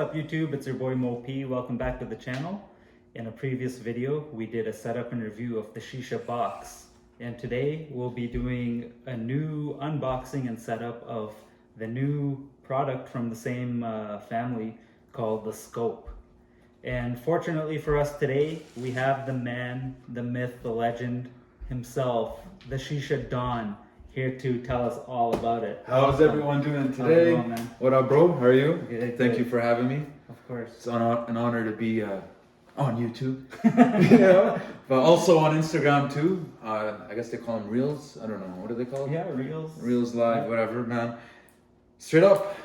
up YouTube? It's your boy Mo P. Welcome back to the channel. In a previous video, we did a setup and review of the Shisha box. And today we'll be doing a new unboxing and setup of the new product from the same family called the Scope. And fortunately for us today, we have the man, the myth, the legend himself, the Shisha Don, here to tell us all about it. How's everyone doing today? How's it going, man? What up, bro? How are you? Good, Thank good. you for having me. Of course. It's an honor to be on YouTube, but also on Instagram too. I guess they call them Reels. I don't know. What do they call them? Yeah, Reels. Reels Live, whatever, man. Straight up,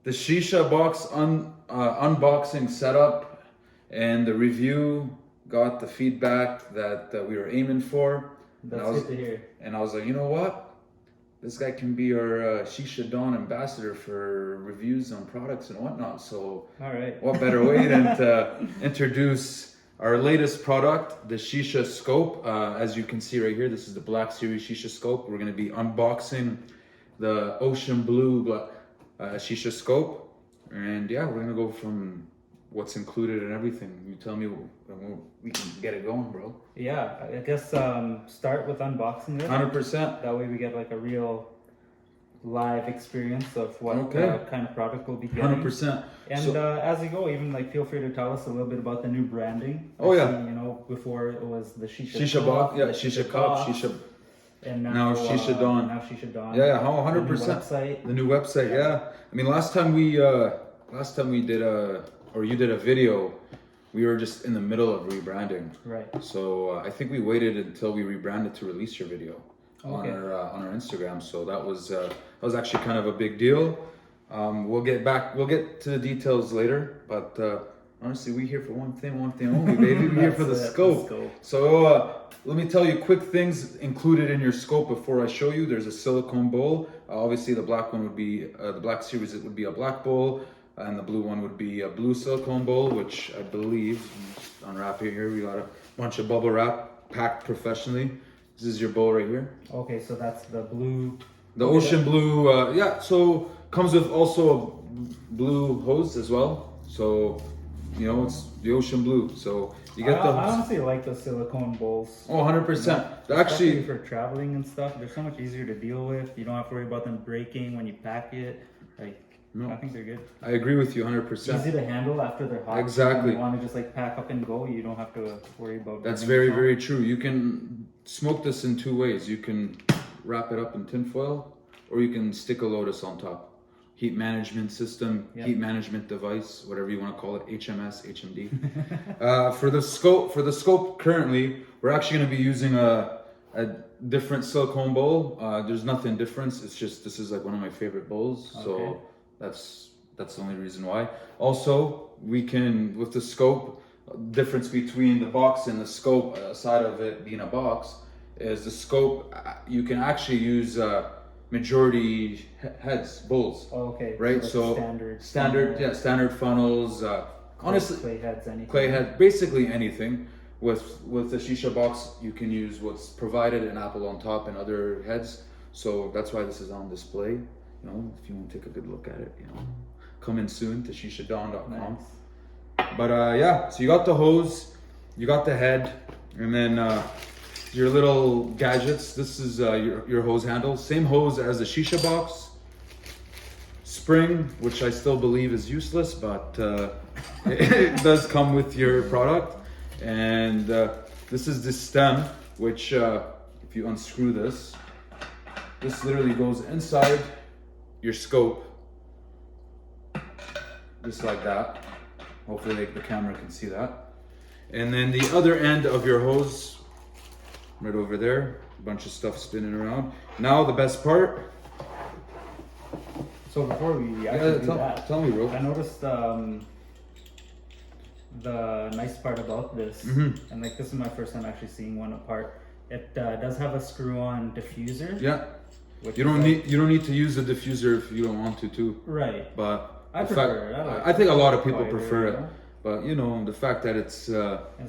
the Shisha box unboxing setup and the review got the feedback that we were aiming for. That's good to hear. And I was like, you know what? This guy can be our Shisha Don ambassador for reviews on products and whatnot. So, all right. What better way than to introduce our latest product, the SheeshaaScope. As you can see right here, this is the Black Series SheeshaaScope. We're going to be unboxing the Ocean Blue SheeshaaScope. And yeah, we're going to go from what's included and everything. You tell me we can get it going, bro. Yeah, I guess start with unboxing it. 100%. That way we get like a real live experience of what kind of product we'll be getting. 100%. And So, as you go, even like feel free to tell us a little bit about the new branding. Oh, yeah. You know, before it was the Shisha box, yeah, Shisha cup, Shisha. And Now Shisha Don. Now Shisha Don. Yeah, 100%. The new website, yeah. I mean, last time we did you did a video, we were just in the middle of rebranding. Right. So I think we waited until we rebranded to release your video on our Instagram. So that was actually kind of a big deal. We'll get to the details later, but honestly, we're here for one thing only, baby. We're here for the scope. So let me tell you quick things included in your scope before I show you. There's a silicone bowl. Obviously, the black one would be the Black Series. It would be a black bowl. And the blue one would be a blue silicone bowl, which I believe, unwrap it here, we got a bunch of bubble wrap packed professionally. This is your bowl right here. Okay, so that's the blue. The Ocean Blue, yeah, so comes with also a blue hose as well. So, you know, it's the Ocean Blue. So you get I honestly like the silicone bowls. Oh, 100%. Actually, for traveling and stuff, they're so much easier to deal with. You don't have to worry about them breaking when you pack it. No, I think they're good. I agree with you 100%. Easy to handle after they're hot. Exactly. If you want to just like pack up and go, you don't have to worry about. That's very, very true. You can smoke this in two ways. You can wrap it up in tin foil, or you can stick a Lotus on top. Heat management system, heat management device, whatever you want to call it, HMS, HMD. For the scope currently, we're actually going to be using a different silicone bowl. There's nothing different. It's just this is like one of my favorite bowls. Okay. So that's the only reason why. Also, we can, with the scope, difference between the box and the scope, aside of it being a box, is the scope, you can actually use majority heads, bowls. Oh, okay. Right? So standard funnels, honestly, clay heads, basically anything. With the Shisha box, you can use what's provided, an apple on top and other heads. So that's why this is on display. You know, if you want to take a good look at it, you know, coming soon to SheeshaaDon.com. Nice. But yeah, so you got the hose, you got the head, and then your little gadgets. This is your hose handle. Same hose as the Shisha box. Spring, which I still believe is useless, but it does come with your product. And this is the stem, which if you unscrew this literally goes inside your scope, just like that. Hopefully the camera can see that. And then the other end of your hose, right over there, a bunch of stuff spinning around. Now the best part. So before we actually do that, tell me, bro. I noticed the nice part about this, and like this is my first time actually seeing one apart. It does have a screw-on diffuser. Yeah. You don't need to use the diffuser if you don't want to too. Right. But I prefer it. I think a lot of people prefer it. But you know, the fact that it's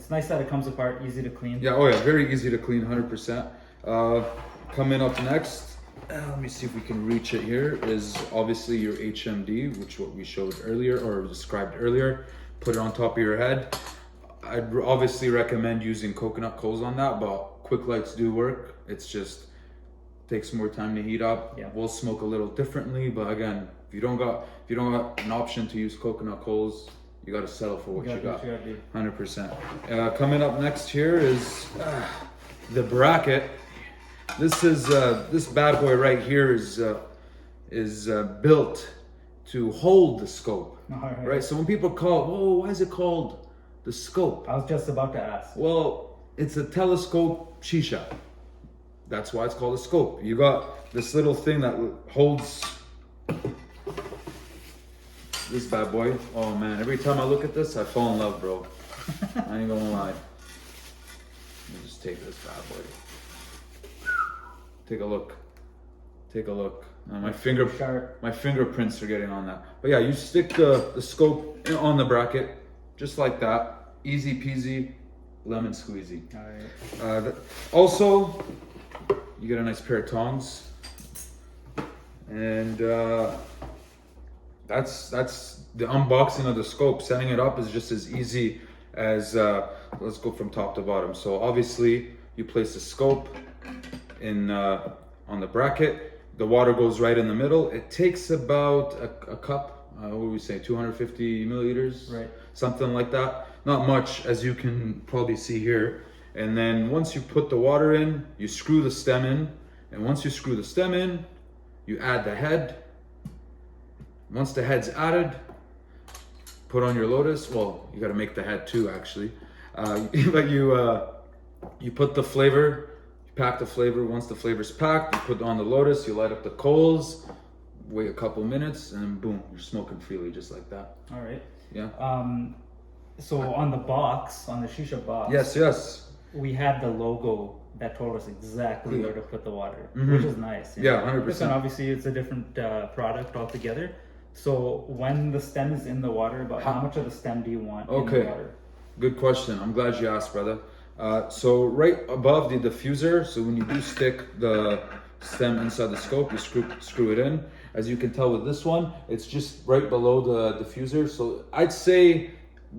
nice that it comes apart, easy to clean. Yeah, oh yeah, very easy to clean, 100%. Coming up next let me see if we can reach it here, is obviously your HMD, which what we showed earlier or described earlier. Put it on top of your head. I'd obviously recommend using coconut coals on that, but quick lights do work. It's just takes more time to heat up. Yeah. We'll smoke a little differently, but again, if you don't got an option to use coconut coals, you got to settle for what you got. 100%. Coming up next here is the bracket. This is this bad boy right here is built to hold the scope. Right. So when people call, oh, why is it called the scope? I was just about to ask. Well, it's a telescope shisha. That's why it's called a scope. You got this little thing that holds this bad boy. Oh man, every time I look at this, I fall in love, bro. I ain't gonna lie. Let me just take this bad boy. Take a look. Take a look. My fingerprints are getting on that. But yeah, you stick the scope on the bracket, just like that. Easy peasy, lemon squeezy. All right. Also, you get a nice pair of tongs, and that's the unboxing of the scope. Setting it up is just as easy as let's go from top to bottom. So obviously, you place the scope in on the bracket. The water goes right in the middle. It takes about a cup. What would we say? 250 milliliters, right? Something like that. Not much, as you can probably see here. And then once you put the water in, you screw the stem in. And once you screw the stem in, you add the head. Once the head's added, put on your Lotus. Well, you got to make the head too, actually. But you put the flavor. Pack the flavor. Once the flavor's packed, you put on the Lotus, you light up the coals, wait a couple minutes, and then boom, you're smoking freely just like that. All right. Yeah. So on the box, on the shisha box. Yes. We had the logo that told us exactly where to put the water, Mm-hmm. which is nice. Yeah, 100%. And obviously, it's a different product altogether. So when the stem is in the water, about how much of the stem do you want in the water? Good question. I'm glad you asked, brother. So right above the diffuser, so when you do stick the stem inside the scope, you screw it in. As you can tell with this one, it's just right below the diffuser. So I'd say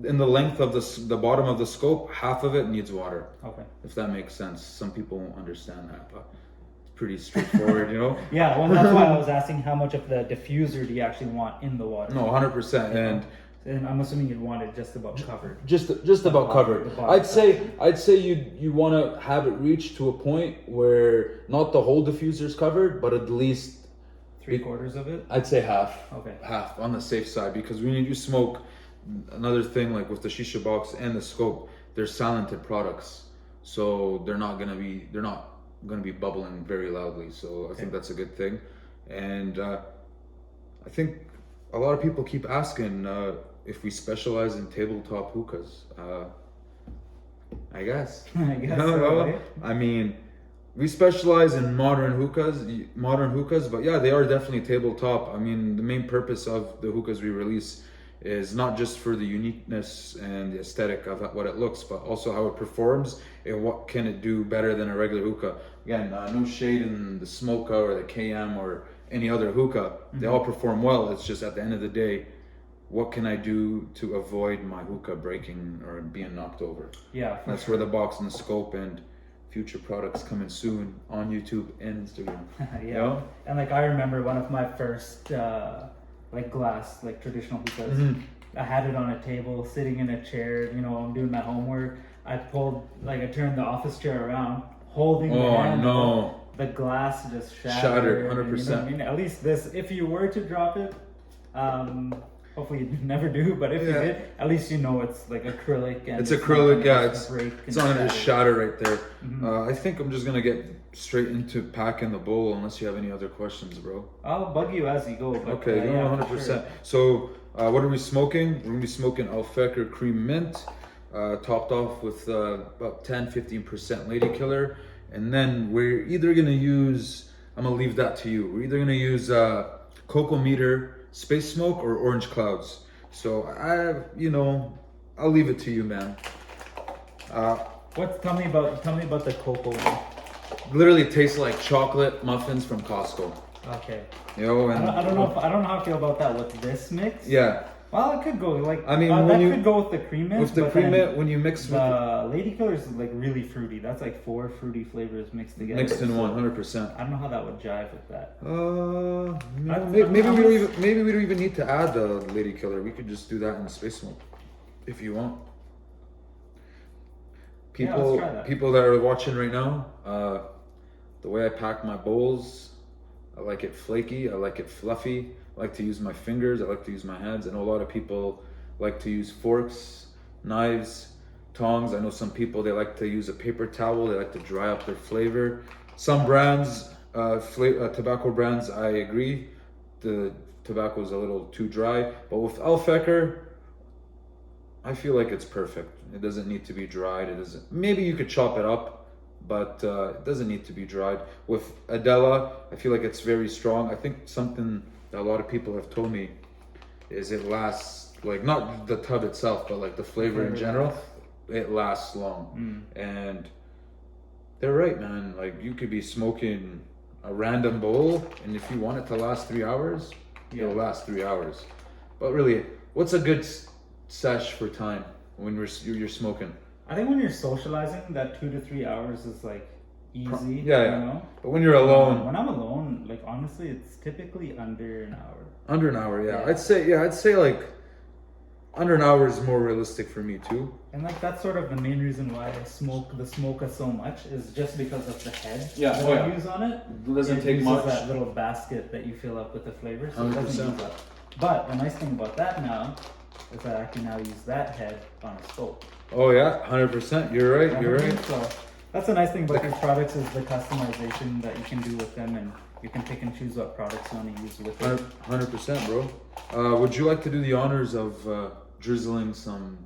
in the length of the bottom of the scope, half of it needs water. Okay. If that makes sense. Some people won't understand that, but it's pretty straightforward, you know? Yeah, well, that's why I was asking how much of the diffuser do you actually want in the water? No, 100%. And I'm assuming you'd want it just about covered. Just about covered. I'd say you want to have it reach to a point where not the whole diffuser is covered, but at least 3/4 of it. I'd say half. Okay. Half on the safe side, because when you smoke, another thing like with the shisha box and the scope, they're silented products, so they're not gonna be bubbling very loudly. So I think that's a good thing, and I think a lot of people keep asking if we specialize in tabletop hookahs. I guess. Right? I mean, we specialize in modern hookahs, but yeah, they are definitely tabletop. I mean, the main purpose of the hookahs we release is not just for the uniqueness and the aesthetic of what it looks, but also how it performs and what can it do better than a regular hookah. Again, no shade in the Smoka or the KM or any other hookah. Mm-hmm. They all perform well. It's just at the end of the day, what can I do to avoid my hookah breaking or being knocked over? Yeah, that's where the box and the scope and future products coming soon on YouTube and Instagram. Yeah, you know? And like I remember one of my first glass traditional hookahs. Mm-hmm. I had it on a table, sitting in a chair. You know, I'm doing my homework. I turned the office chair around, holding the handle. No. The glass just shattered. 100%. And, you know what I mean? At least this, if you were to drop it, hopefully you never do, but if you did, at least you know it's like acrylic. And it's acrylic, it's not going to shatter right there. Mm-hmm. I think I'm just going to get straight into packing the bowl unless you have any other questions, bro. I'll bug you as you go. But, okay, 100%. Sure. So what are we smoking? We're going to be smoking Alfecker Cream Mint, topped off with about 10-15% Lady Killer. And then we're either going to use, I'm going to leave that to you. We're either going to use Cocoa Meter, Space Smoke, or Orange Clouds. So I'll leave it to you, man. Tell me about the cocoa one. literally tastes like chocolate muffins from Costco. Okay. Yo, and I don't know how I feel about that with this mix. yeah. Well, it could go like. I mean, that could go with the cream mint. With the cream mint, when you mix with the Lady Killer is like really fruity. That's like 4 fruity flavors mixed together. Mixed in 100%. I don't know how that would jive with that. Maybe we don't even need to add the Lady Killer. We could just do that in Space Smoke, if you want. People that are watching right now, the way I pack my bowls, I like it flaky. I like it fluffy. I like to use my fingers. I like to use my hands. I know a lot of people like to use forks, knives, tongs. I know some people, they like to use a paper towel. They like to dry up their flavor. Some brands, tobacco brands, I agree. The tobacco is a little too dry. But with Alfecker, I feel like it's perfect. It doesn't need to be dried. It doesn't. Maybe you could chop it up, but it doesn't need to be dried. With Adela, I feel like it's very strong. I think something that a lot of people have told me is it lasts, like not the tub itself, but like the flavor in general, it lasts long. And they're right, man. Like you could be smoking a random bowl, and if you want it to last 3 hours, it'll last 3 hours. But really, what's a good sesh for time when you're smoking? I think when you're socializing, that 2 to 3 hours is like easy. You know? But when you're alone, when I'm alone, like honestly, it's typically under an hour. Under an hour, yeah. I'd say like under an hour is more realistic for me too. And like that's sort of the main reason why I smoke the Smoka so much is just because of the head that I use on it. It doesn't take much. That little basket that you fill up with the flavor, so 100%. it doesn't use up. But the nice thing about that now is that I can now use that head on a scope. Oh yeah, 100%. You're right. You're right. So that's the nice thing about these products is the customization that you can do with them, and you can pick and choose what products you want to use with it. 100%, bro. Would you like to do the honors of drizzling some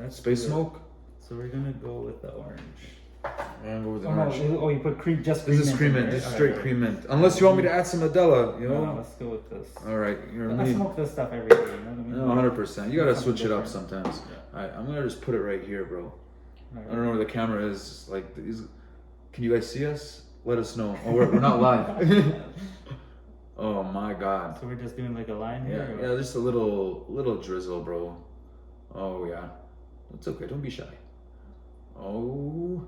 Space Smoke? So we're gonna go with the orange. I'm gonna go with the orange. No, you put cream, just cream. This is cream mint, just straight cream mint. Unless you want me to add some Adela, you know? No, let's go with this. All right, I smoke this stuff every day, you know what I mean? 100%. You gotta switch it up sometimes. All right, I'm gonna just put it right here, bro. I don't know where the camera is. Like, can you guys see us? Let us know. Oh, we're not live. Oh my God. So we're just doing like a line here? Yeah, just a little drizzle, bro. Oh yeah, it's okay. Don't be shy. Oh,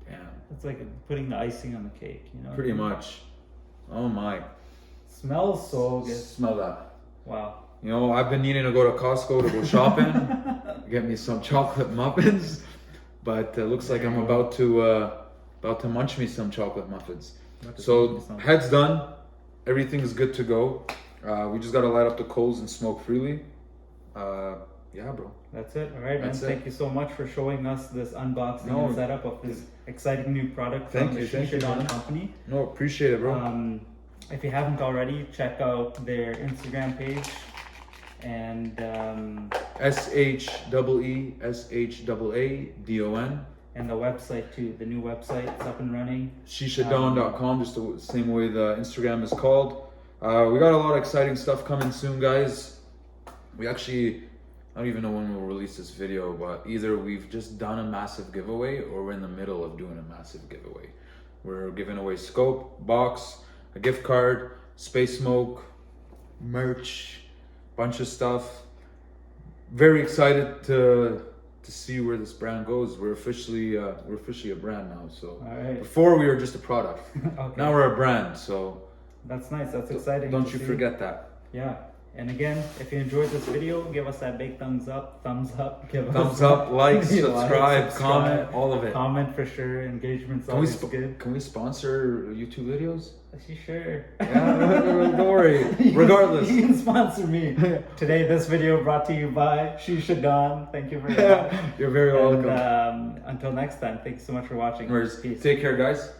damn. It's like putting the icing on the cake, you know? Pretty much. Oh my. Smells so good. Smell that. Wow. You know, I've been needing to go to Costco to go shopping, get me some chocolate muffins, but it looks like I'm about to munch me some chocolate muffins. So head's done, everything's good to go. We just gotta light up the coals and smoke freely. Yeah, bro. That's it. All right, man. Thank you so much for showing us this unboxing and setup of this exciting new product from the SheeshaaScope company. No, appreciate it, bro. If you haven't already, check out their Instagram page and SheeshaaDon. And the website too. The new website, it's up and running. SheeshaaDon.com, just the same way the Instagram is called. We got a lot of exciting stuff coming soon, guys. We actually, I don't even know when we'll release this video, but either we've just done a massive giveaway or we're in the middle of doing a massive giveaway. We're giving away scope, box, a gift card, Space Smoke, merch, bunch of stuff. Very excited to see where this brand goes. We're officially a brand now. So before we were just a product. Now we're a brand. So that's nice. That's exciting. Don't you forget that. Yeah. And again, if you enjoyed this video, give us that big thumbs up, like, subscribe, comment, all of it. Comment for sure. Engagement's always good. Can we sponsor YouTube videos? Sure. Yeah, don't worry. Regardless. You can sponsor me. Today, this video brought to you by SheeshaaDon. Thank you very much. You're very welcome. Until next time, thank you so much for watching. Peace. Take care, guys.